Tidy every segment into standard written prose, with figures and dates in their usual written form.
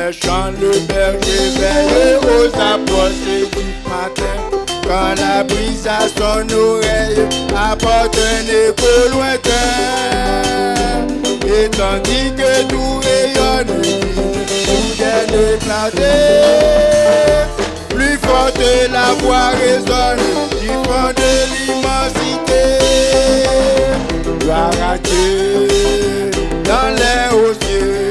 les champs, le berger veille aux approches du matin. Quand la brise à son oreille apporte un écho lointain, et tandis que tout rayonne, tout est éclaté, plus forte la voix résonne du fond de l'immensité. Gloire à Dieu dans les hauts cieux,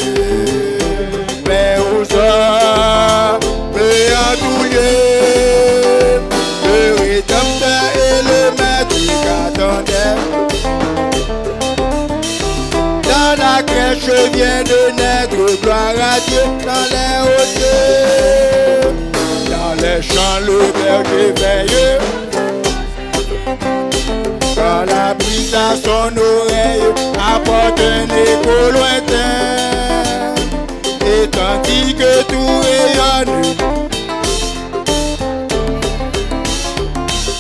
paix aux hommes, paix en tous lieux, le Rédempteur et le Maître qu'attendait. Dans la crèche vient de naître, gloire à Dieu dans les hauts cieux. Dans les champs le berger veille, quand la brise à son oreille apporte un écho lointain, et tandis que tout rayonne,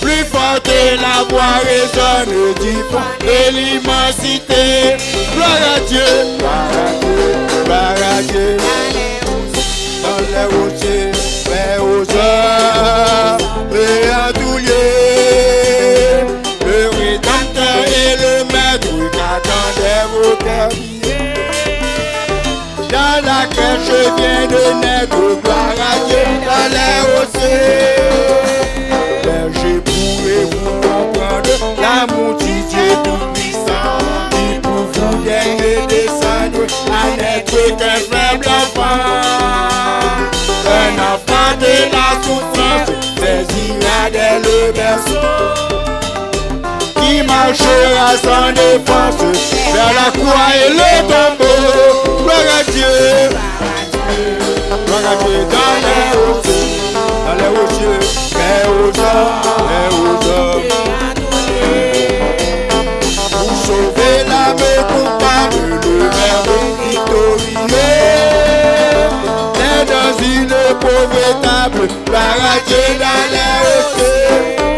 plus forte la voix résonne du fond de l'immensité. Gloire à Dieu, gloire à Dieu, gloire à Dieu. Dans les hauts cieux, paix aux hommes, paix en tous lieux, le Rédempteur et le Maître qu'attendaient vos cœurs. Dans la crèche vient de naître, gloire à Dieu dans les hauts cieux. Berger, pouvez-vous comprendre l'amour du Dieu tout-puissant, qui pour vous gagner descendre à n'être qu'un faible enfant. Un enfant de la souffrance saisira dès le berceau, qui marchera sans défense vers la croix et le tombeau. Gloire à Dieu, gloire à Dieu dans les hauts cieux, dans les hauts cieux, paix aux hommes, paix aux hommes. Pour sauver l'âme coupable, le Verbe victorieux, est dans une pauvre table, gloire à Dieu dans les hauts cieux.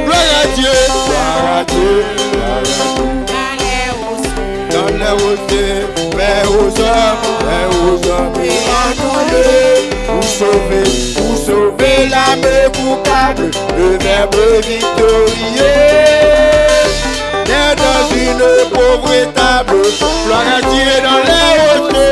Gloire à Dieu, gloire à Dieu, dans les hauts cieux, paix aux hommes, paix aux hommes. Pour sauver l'âme coupable, le Verbe victorieux est dans une pauvre table, gloire à Dieu dans les hauts cieux.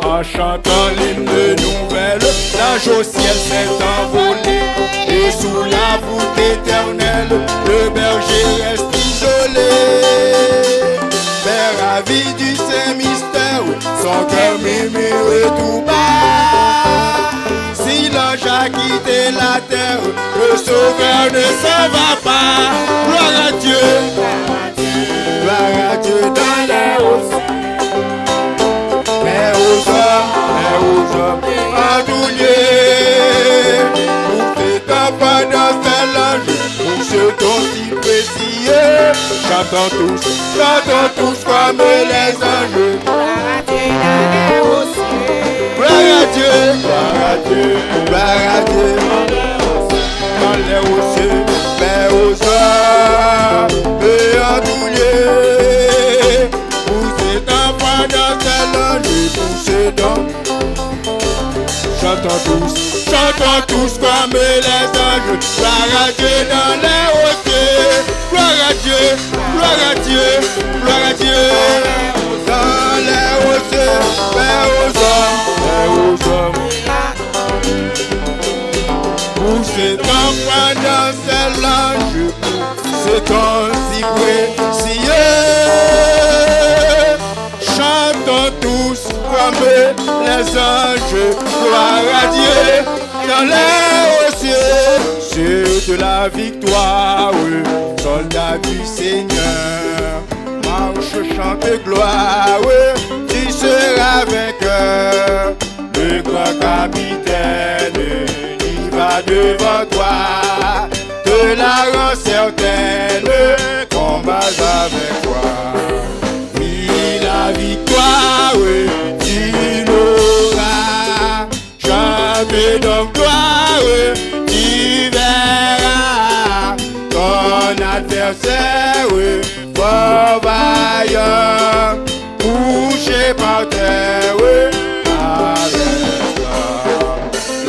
En chantant l'hymne nouvelle, l'ange au ciel s'est envolé, et sous la voûte éternelle, le berger reste isolé. Mais ravi du saint mystère, son cœur murmure tout bas. Si l'ange a quitté la terre, le sauveur ne s'en va pas. Gloire à Dieu, gloire à Dieu dans les hauts cieux. Mais aux hommes, en tous lieux, pour cet enfant dans ce linge, pour ce don si précieux, chantons tous comme les anges. Gloire à Dieu, gloire à Dieu, gloire à Dieu, dans les hauts cieux, mais aux hommes, et en tous lieux, pour cet enfant dans ce linge, pour ce don. Chantons tous comme les anges, gloire à Dieu dans les hauts cieux, gloire à Dieu, gloire à Dieu, gloire à Dieu, dans les hauts cieux, paix aux hommes, pour cet enfant dans ce linge, c'est ainsi précieux. Chantons tous comme les anges, gloire à Dieu dans les hauts cieux. Ceux de la victoire, soldats du Seigneur, marche, chante gloire, tu seras vainqueur. Le grand capitaine, il va devant toi, te la rend certaine, combat avec toi. Oui, la victoire, tu l'auras. Chante donc gloire, tu verras. Ton adversaire, fort vaillant, couché par terre,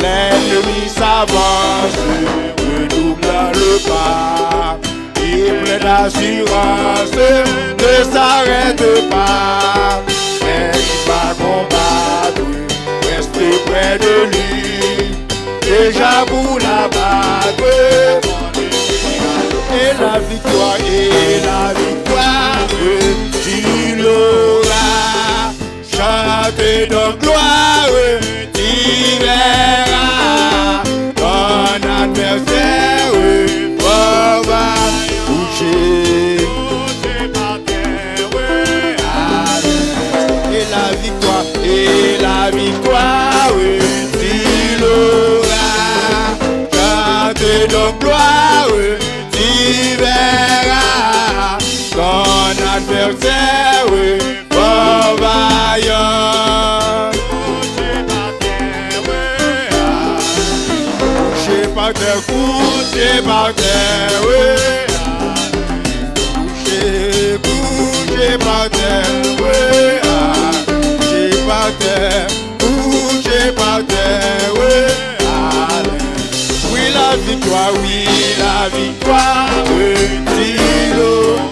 l'ennemi s'avance, redouble le pas, et plein d'assurance ne s'arrête pas. Mais il va combattre, restez près de lui, déjà pour la battre. Et la victoire, tu l'auras. Chante donc gloire, tu verras. Ton adversaire, fort va coucher par terre. Et la victoire, tu l'auras. Chante donc gloire, tu verras. Ton adversaire, fort vaillant. Couché par terre, couché par terre, couché par terre, couché par terre, couché par terre, oui la victoire, tu l'auras.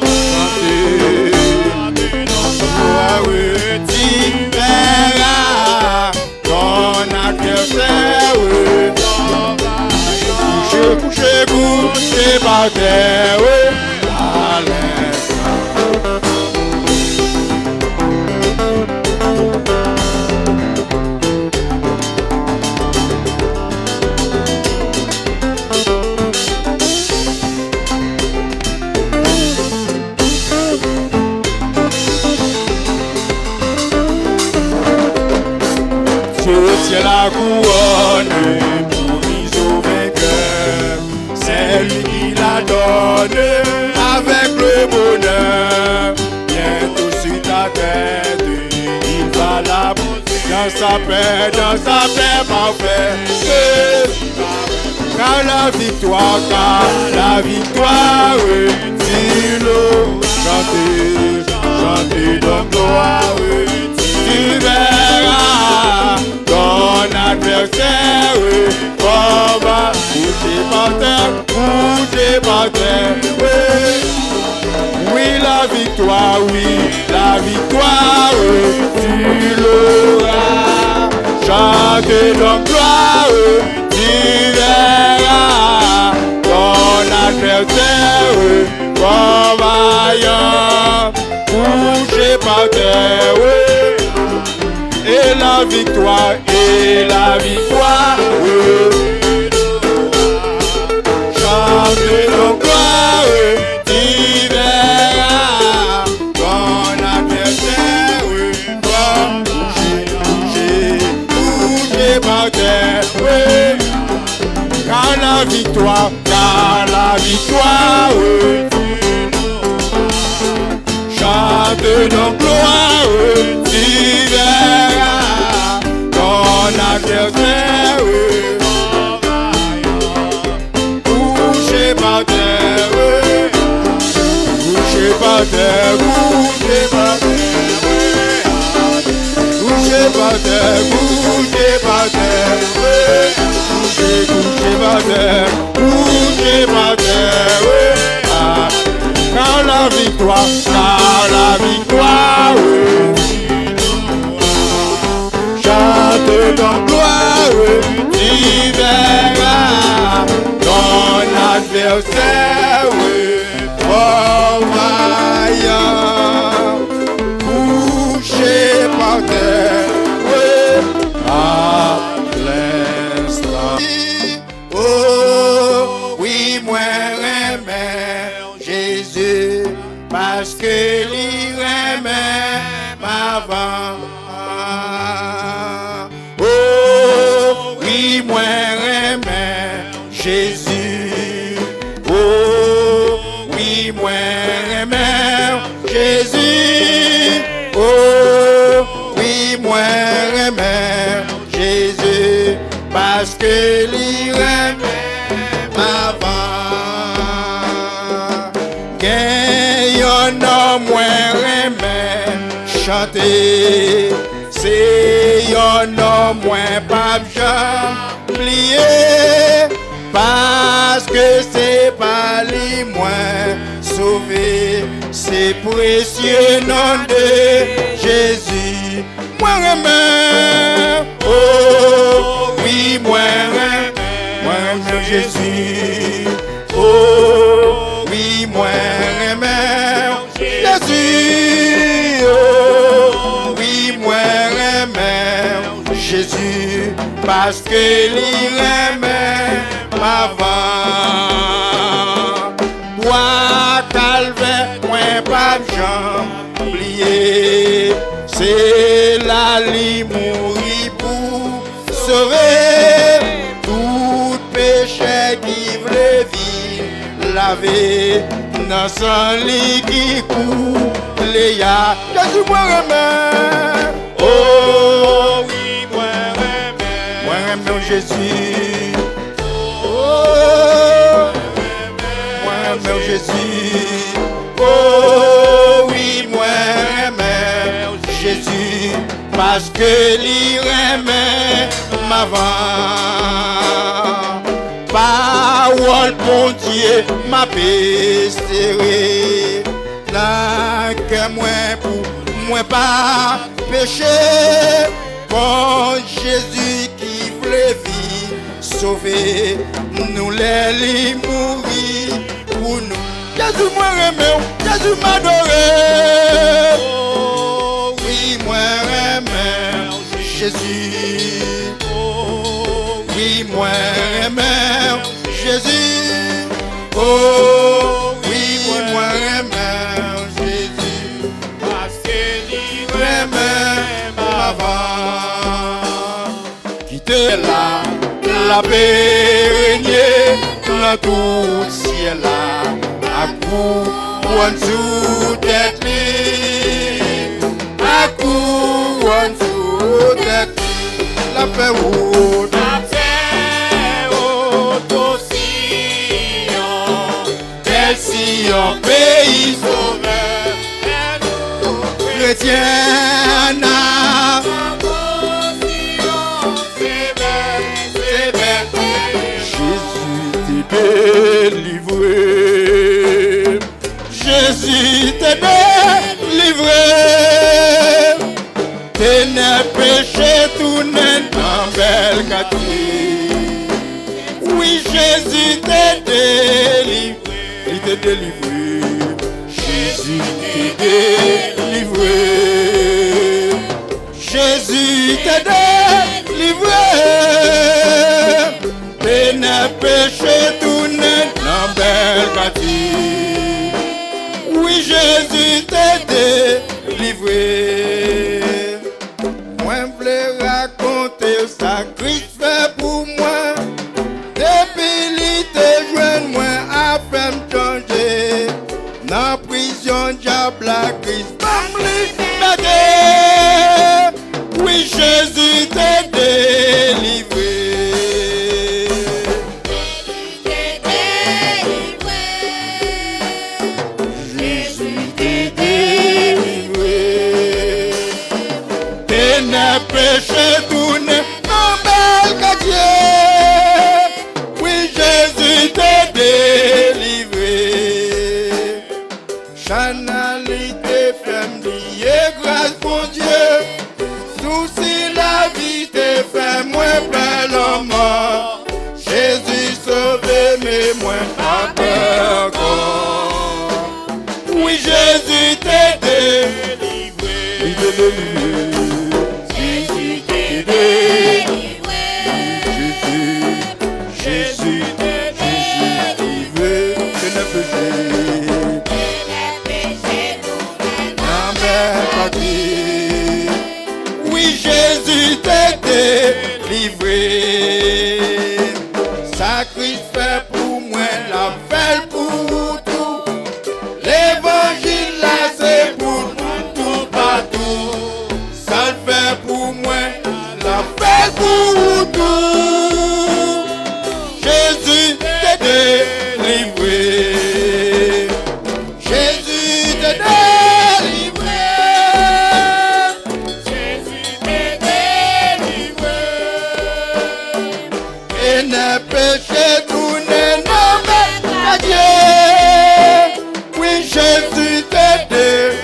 Tu verras ton adversaire, couché par terre, à l'instant. C'est la couronne promise au vainqueur, c'est lui qui la donne avec le bonheur. Bientôt sur ta tête, il va la poser dans sa paix parfaite. Car la victoire, tu l'auras. Chantez donc gloire, tu verras. Ton adversaire, fort va coucher par terre, oui la victoire, tu l'auras. Chante donc gloire, tu verras. Ton adversaire, fort vaillant, couché par terre, et la victoire, chante donc gloire, tu verras. Ton adversaire, couché par terre, car la victoire, chante donc gloire, tu verras. Ton adversaire, couché par terre, couché par terre, couché par terre, couché par terre, couché par terre, couché par terre, couché par terre. Car la victoire, chante donc gloire, tu verras. Ton adversaire, fort vaillant, couché par terre, à l'instant. Oh, oui, moi, Jésus, parce que parce que l'irem avant. Gagne un homme moins remet chanter, c'est un homme moins pas oublier, parce que c'est pas les moins sauvés, c'est précieux nom de Jésus. Moi remets, oh oui, moi remets Jésus. Oh oui, moi remets Jésus. Oh oui, moi remets Jésus, parce que il remet ma vent. Bois calvaire, moi pas j'en oublier. C'est la li mourir pour sauver tout péché qui voulait vivre, laver dans son lit qui coule les ya. Jésus moi remets, oh oui moi remets Jésus, oh moi remets Jésus, oh oui moi remets Jésus, parce que l'irem m'avant. Parole bon Dieu m'a serré, n'a que moi pour moi pas péché. Bon Jésus qui voulait vivre, sauver, nous les mourir pour nous. Jésus moi remets, Jésus m'adorer. Oh oui moi remets Jésus. Oh oui moi remets Jésus. Oh oui moi remets Jésus, parce qu'il remet ma vie. Quittez la paix régner dans tout ciel là. À coup, en dessous tête li, à coup, en dessous tête li, la paix haute, aussi, quel Sion, pays sauveur, chrétien, c'est belle, Jésus t'est délivré. Jésus t'est délivré, t'es ne péché tout n'est dans belle quartier. Oui, Jésus t'est délivré, il t'est délivré. Jésus t'est délivré, Jésus t'est délivré, t'es ne péché tout n'est dans belle quartier. Oui, Jésus t'est délivré. Moi, je voulais raconter ça, Christ fait pour moi. Depuis l'été, je moi à faire me changer. Dans la prison, diable, la Christ m'a libéré. Oui, Jésus t'est délivré. Péché tourné dans bel quartier. Oui, Jésus t'est délivré. Chanalité femme liée, grâce pour Dieu. Souci la vie t'est fait moins belle en mort. Jésus sauvé, mais moins pas peur. Oui, Jésus t'est délivré. Il t'est délivré. Jésus, délivré, je ne péché, non mais pas dit. Oui, Jésus t'est délivré. Sacrifice fait pour moi, la fait pour tout. L'évangile là c'est pour tout partout. Ça le fait pour moi, la fait pour tout. n'est péché, tout n'est nommé à Dieu. Oui, Jésus t'est délivré.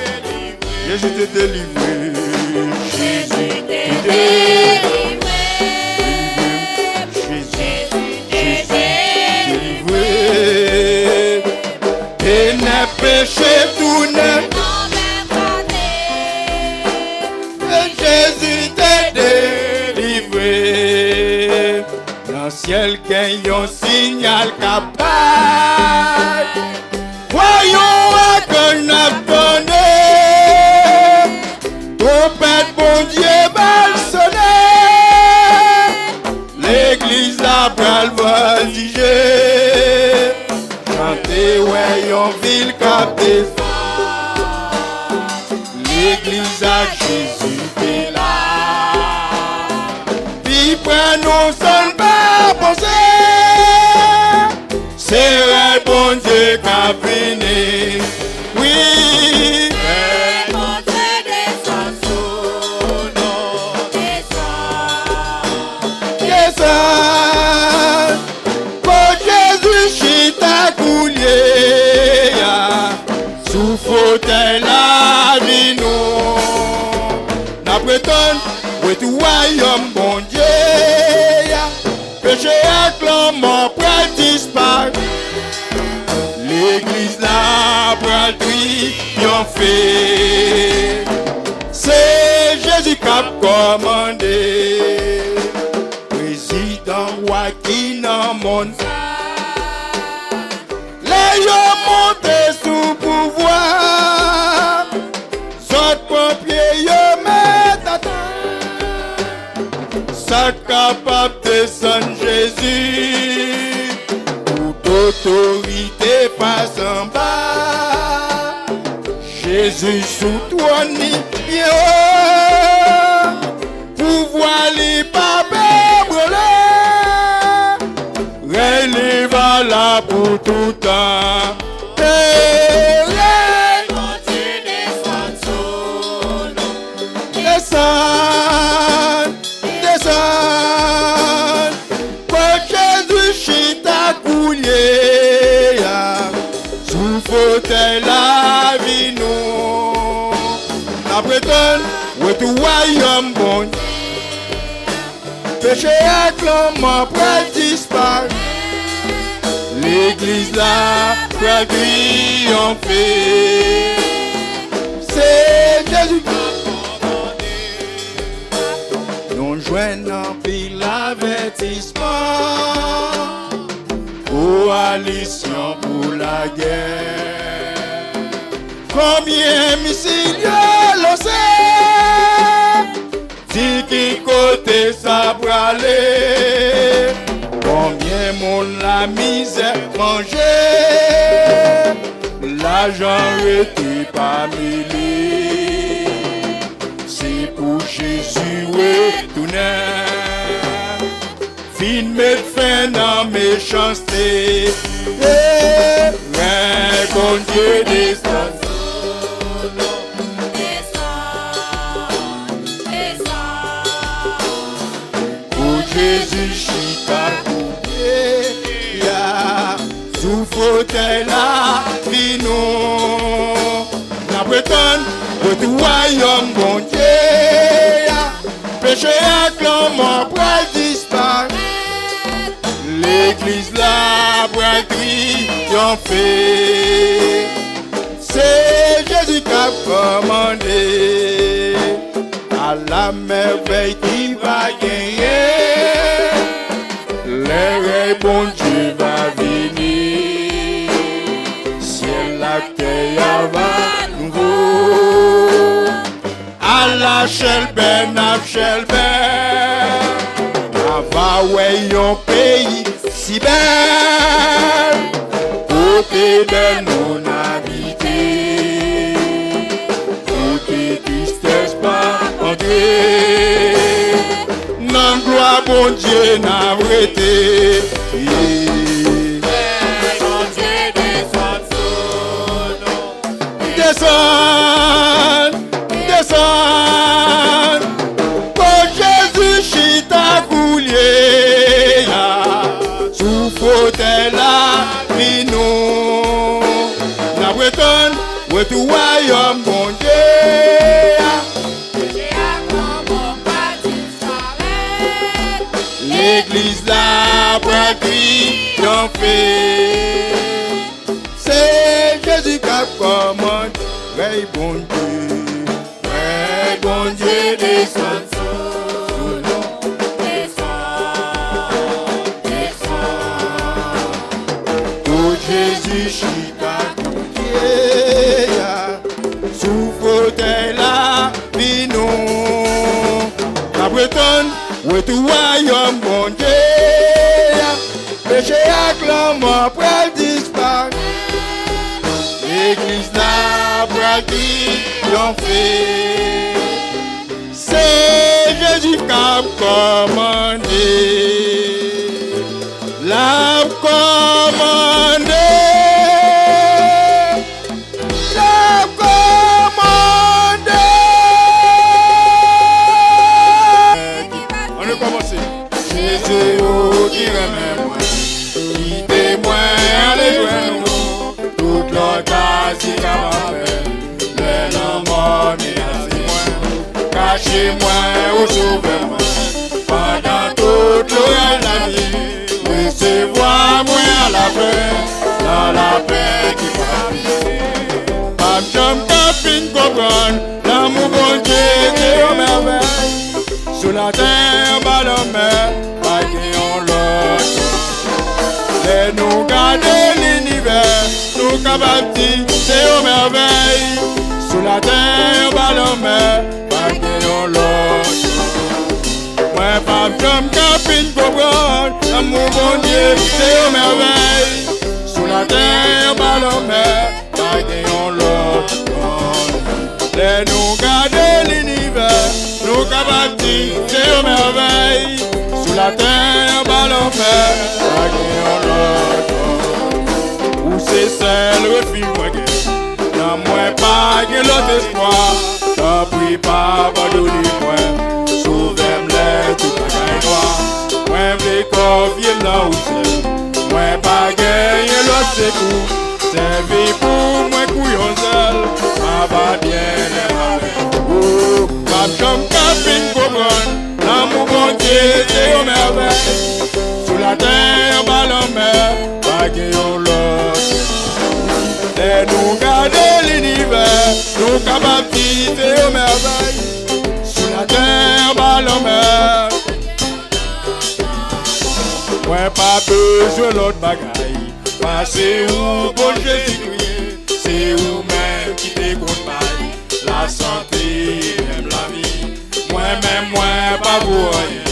Jésus t'est délivré. Jésus t'est délivré. Jésus t'est délivré. Et n'est péché, tout n'est Jésus t'est délivré. Dans le ciel, qu'il y a un signal capable. Voyons à que nous attendons. Trompette, bon Dieu, mal sonné. L'église la pral voltiger. Chantez, voyons, ville cap descend. L'église à Jésus est là. Puis prenons son pas penser. C'est vrai, bon Dieu qu'a venu. Oui, vrai, bon Dieu descend sous nos descend. Pour Jésus, chita coulier. Sous fauteuil la vie nous. N'a prétend, oui tout royaume bon Dieu. Péché acclamant près disparaître. L'église la près triompher. C'est Jésus qui a commandé. Président roi qui n'a monde. Les yeux montés sous pouvoir. Zot pompier yeux mettent à terre. Ça capable de descendre Jésus. Toute autorité passe en bas. Jésus sous toi ni bien haut. Pouvoir les papes brûler. Relève là pour tout temps. Descend, descend. Pour Jésus chita coulier. Sous fauteuil la vie nous. La prétonne, où est tout royaume bon. Péché acclamant près disparaître. L'église là, près triompher. C'est Jésus qui a commandé. Nous joignons pile l'avertissement. Coalition pour la guerre. Combien missiles l'on sait. Dis qui côté ça brûler. Combien monde la misère manger. L'argent était pas mêlé. C'est pour Jésus retourner. Fin mettre fin dans méchanceté. Mais bon Dieu descend. Pour Jésus chita couper. Sous fauteuil la vie nous. La prétonne, pour tout royaume bon Dieu. Péché acclamant près disparaître. L'église la près triompher. C'est Jésus qui a commandé. À la merveille qui va gagner. Le bon Dieu va venir. Ciel la terre va nouveau. À la chelben, va ouais un pays si belle. Côté de nos habiter. Côté tristesse pas entrer. Non gloire bon Dieu n'a arrêté. Descend, descend. Pour Jésus chita coulier. l'église la pratique en fait. C'est Jésus qui a commandé, ouais, bon Dieu, ouais, bon Dieu, descend. Jésus chita sous fauteuil la vie nous la bretonne où tout royaume bon Dieu péché acclamant après disparaître l'église la pratique l'en fait c'est Jésus qui a commandé l'a commandé cachez-moi ou sauvez-moi pendant toute la vie. Recevez-moi à la paix, dans la paix qui va vivre. Pas de jambe capine comprendre, l'amour bon Dieu c'est une merveille. Sous la terre, bas la mer, pas qu'on l'autre. Et nous garder l'univers, nous capables c'est une merveille. Sous la terre, bas la mer, ouais, pas comme capine comprendre, l'amour bon Dieu, c'est une merveille. Sous la terre, bas la mer, pas qu'on l'autre. Les nous garder l'univers, nous capables c'est une merveille. Sous la terre, bas la mer, pas qu'on l'autre. Où c'est celle refuge, moi, non, moi, pas que l'autre espoir. T'as pris pas abandonner moi, sauvez-moi tout bagaille noir. Moi m'v'lais confier là où c'est, moi pas gagner l'autre secours. C'est vie pour moi couillon seul, ma va bien avec. Oh, ma chambre capine comprendre, l'amour bon Dieu c'est une merveille. Sous la terre, bas la mer, pas gagnons l'autre. Et nous garder l'univers, nous capables c'est une merveille. Sous la terre, bas la mer. Ouais, pas besoin l'autre bagaille. Passez où, bon Jésus-Christ, c'est où même qui te compagne. La santé, même la vie. Moi-même, moi, pas pour rien.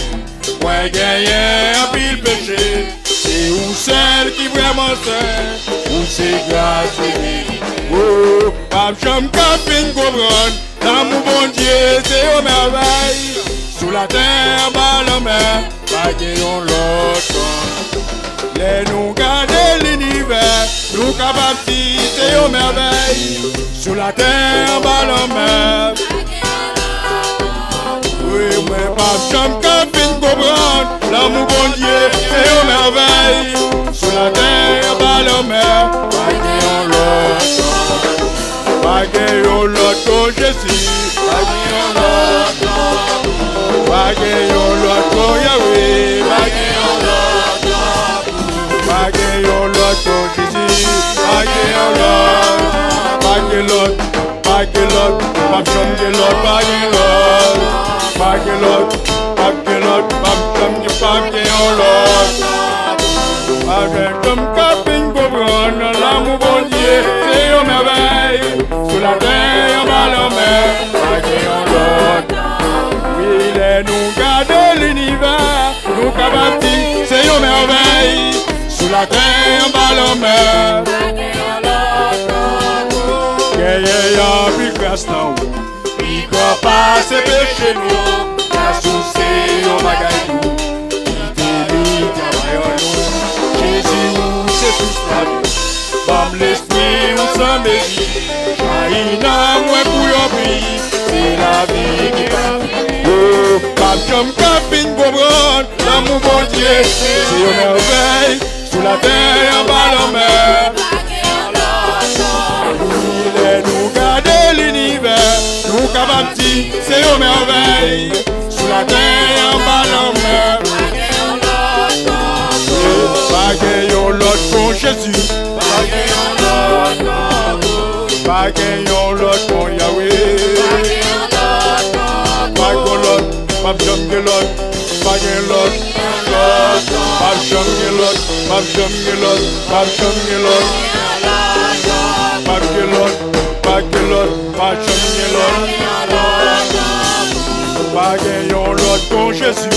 Moi, gagner un pile péché. C'est où celle qui vraiment sait, où c'est grâce et vie. Oh, pas chambre capine comprendre, l'amour bon Dieu c'est une merveille. Sous la terre, bas la mer, pas qu'on l'autre. Les nous garder l'univers, nous capables c'est une merveille. Sous la terre, bas la mer. Oui, mais pas chambre capine comprendre, l'amour bon Dieu c'est une merveille. Sous la terre, bas la mer, pas qu'on l'autre. Pagayon l'autre Jésus, pagayon l'autre, pagayon l'autre Yahweh, pagayon l'autre Jésus, pagayon l'autre, pagayon l'autre, pas comme de l'autre, pagayon l'autre, pas comme de pagayon l'autre, pagayon comme capine comprendre, l'amour bon Dieu, c'est une merveille. Sous la terre, bas la mer, pas qu'on l'autre. Oui, les nous garder l'univers, nous capables c'est une merveille. Sous la terre, bas la mer, qu'il y a plus grâce dans nous. Il croit pas ses péchés nous, la souci au bagaille nous. Qui t'élit, travaille nous. Jésus, c'est tout la vie. Bam l'esprit, où s'en méfie. Aïna, moi pour yon pays, c'est la vie qui va. Oh, pas comme capine comprendre, l'amour bon Dieu, c'est une merveille. Sous la terre, bas la mer. Il est nous garder l'univers, nous capables c'est une merveille. Sous la terre, bas la mer. Jésus. Pas gagnant l'autre mon Yahweh. Pas l'autre, pas jamais l'autre. Pas gagnant l'autre. Pas jamais l'autre. Pas jamais l'autre. Pas jamais l'autre. Pas que l'autre. Pas que l'autre. Pas jamais l'autre. Pas gagnant l'autre mon Jésus.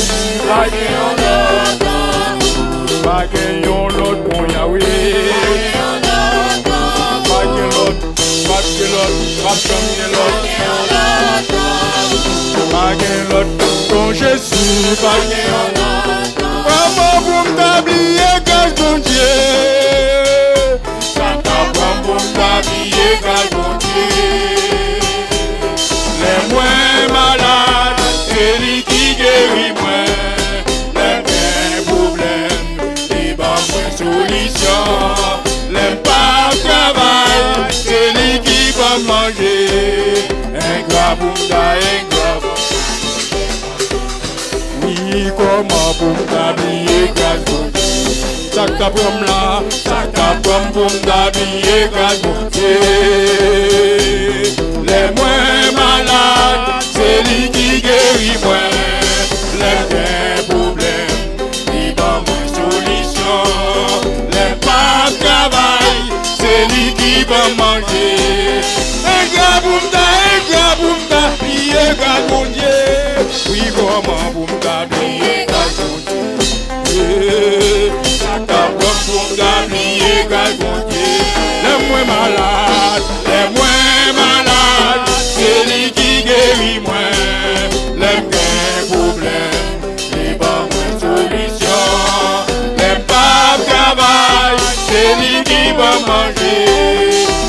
Pas gagnant l'autre. Pas gagnant l'autre mon Yahweh. Pas que l'autre. Pas que l'autre. Pas jamais l'autre. Pas gagnant l'autre mon Jésus. Pas gagnant l'autre. Maman pour m'habiller grâce mon Dieu. Santa pour m'habiller grâce mon Dieu. Les moins malades, c'est lui qui guérit moins. Les mêmes problèmes, les bas moins solutions. Les pas travail, c'est lui qui va manger. Un gras bounda, un gras. Oui, comment pour m'habiller grâce mon Dieu. Saka prom la, saka prom pour m'habiller grâce mon Dieu. Les moins malades, c'est lui qui guérit moins. Les vrais problèmes, il va moins solution. Les pas travail, c'est lui qui va manger. Un gars boumda, priez grâce mon Dieu. Oui, comment boumda, priez grâce mon Dieu. Saka prom pour m'habiller grâce mon Dieu. Les moins malades, c'est lui qui guérit moins. Les vrais problèmes, les bas moins solutions. Les pas travail, c'est lui qui va manger.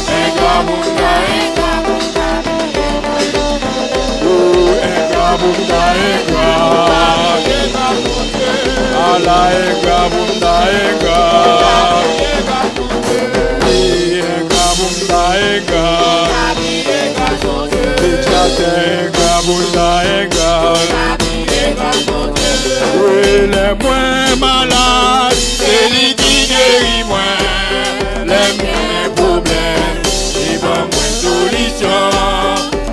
Un gars boumda, un gars boumda. Ala un gars boumda, un oui, les moins malades, c'est lui qui guérit moins. Les moins problèmes, il va moins solutions.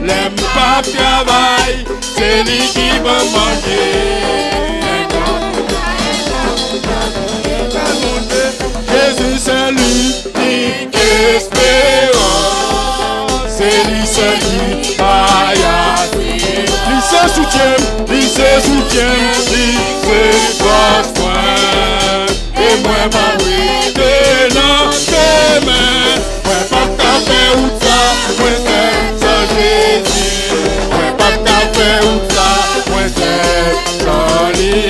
Les pas travail, c'est lui qui va manger. Jésus c'est l'unique espérance. C'est lui celui aïe. Lui se soutient, lui se force point. Et moi ma oui de notre main. Moi pas qu'à faire ou ça, moi c'est sans Jésus. Moi pas qu'à faire ou ça, moi c'est sans lui.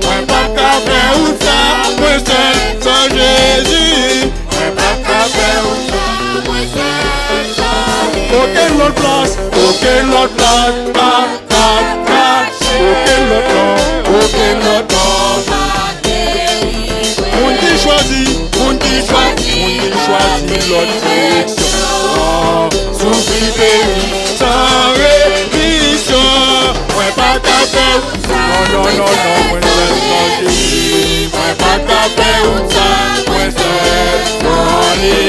Moi pas qu'à faire ou ça, moi c'est sans Jésus. Moi pas qu'à faire ou ça, moi c'est sans lui. Aucune autre place, aucune autre place. Aucun autre on dit choisi l'autre direction. Souffrir péri sans rémission. Ouais pas qu'à faire non, moi c'est sans Jésus. Ouais pas qu'à faire ça, moi c'est sans lui.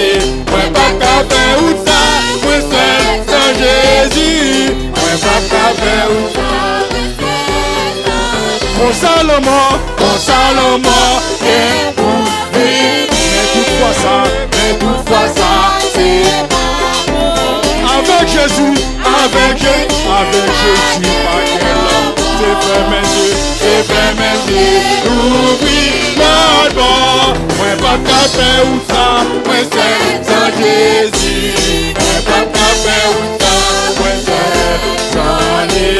Ouais pas qu'à faire ça, moi c'est sans Jésus. Ouais pas qu'à faire ça. Mon Salomon, est pour vivre. Mais toutefois ça, c'est avec Jésus, pas qu'elle c'est fait mes yeux, oublie l'autre bord. Moi pas qu'à faire ou ça, moi c'est sans Jésus. Moi pas qu'à faire ou ça, moi c'est sans lui.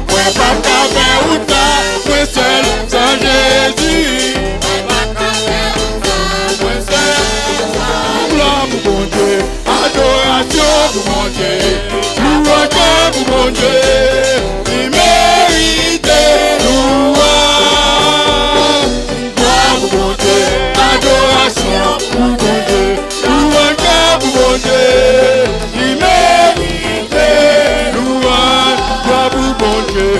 Moi pas qu'à faire ou ça, moi seul sans Jésus. Moi pas qu'à faire ou ça, moi seul sans gloire pour mon Dieu, adoration pour mon Dieu, louange pour mon Dieu. Il mérite louange, gloire pour mon Dieu, adoration pour mon Dieu, louange pour mon Dieu. Il mérite louange, gloire pour mon Dieu,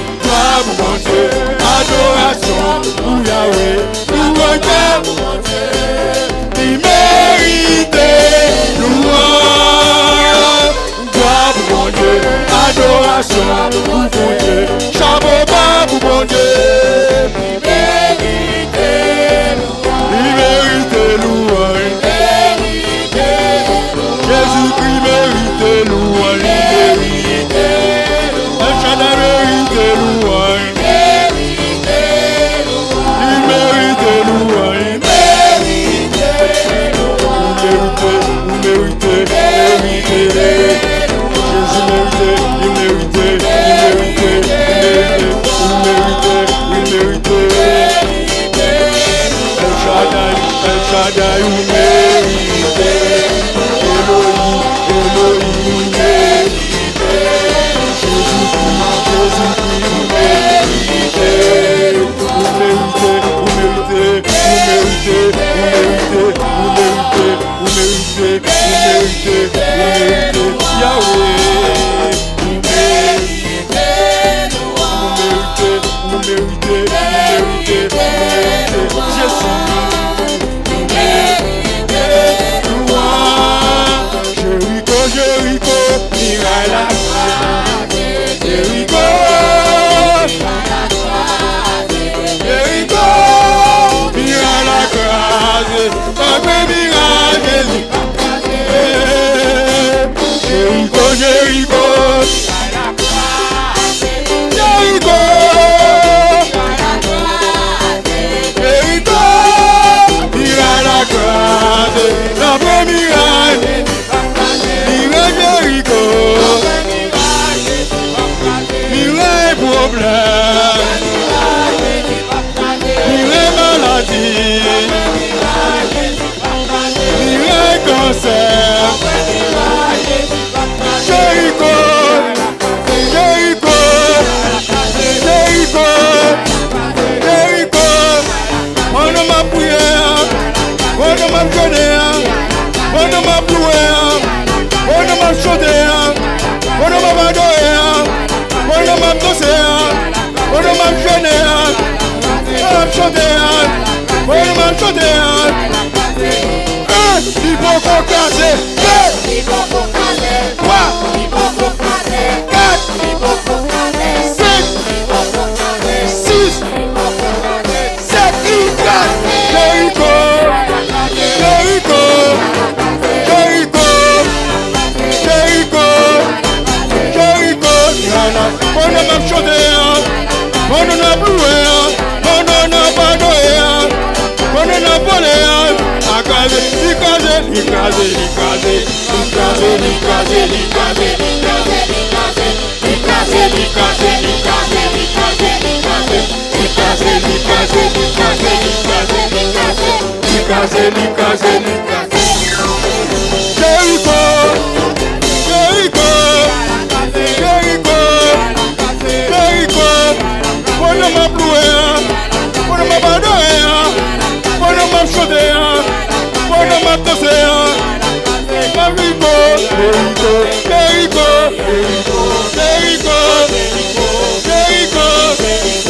adoration pour Yahweh, louange pour mon Dieu. Il mérite El Shaddai, vous méritez. Elohim, Elohim, méritez. Jésus-Christ, vous méritez. Vous méritez, vous méritez, vous méritez, vous méritez, vous méritez, vous méritez, vous méritez, vous méritez, Yahweh. Vous méritez, vous méritez, vous méritez, Jésus. Jéricho, miraille la croix. Jéricho, Jéricho, miraille la croix. Papa miraille Jésus. Jéricho, Jéricho, Jéricho, Jéricho, miraille la croix. Papa miraille. Jéricho, miraille problème, miraille maladie, miraille cancer. Jéricho, Jéricho, Jéricho, Jéricho. On ne m'a prière, on ne m'a jeûné, on ne m'a ploué. On ne m'a chanté, on ne m'a adoré, on ne m'a dansé, on ne m'a gêné, on m'a chanté, on ne m'a chanté. Il faut qu'on casse, il faut qu'on casse, 3, il faut qu'on casse, 4, il faut qu'on casse, 5, il faut qu'on casse, 6, il faut qu'on casse, 7, il casse. Jéricho, Jéricho, Jéricho. Jéricho, Jéricho, on ne m'a chanté, on ne m'a ploué, on ne m'a pas doué, on ne m'a volé, Jéricho, Jéricho, Jéricho, Jéricho, on ne m'a ploué, on ne m'a pas donné, on ne m'a chanté, on ne m'a dansé, Jéricho, Jéricho, Jéricho, Jéricho, Jéricho, Jéricho.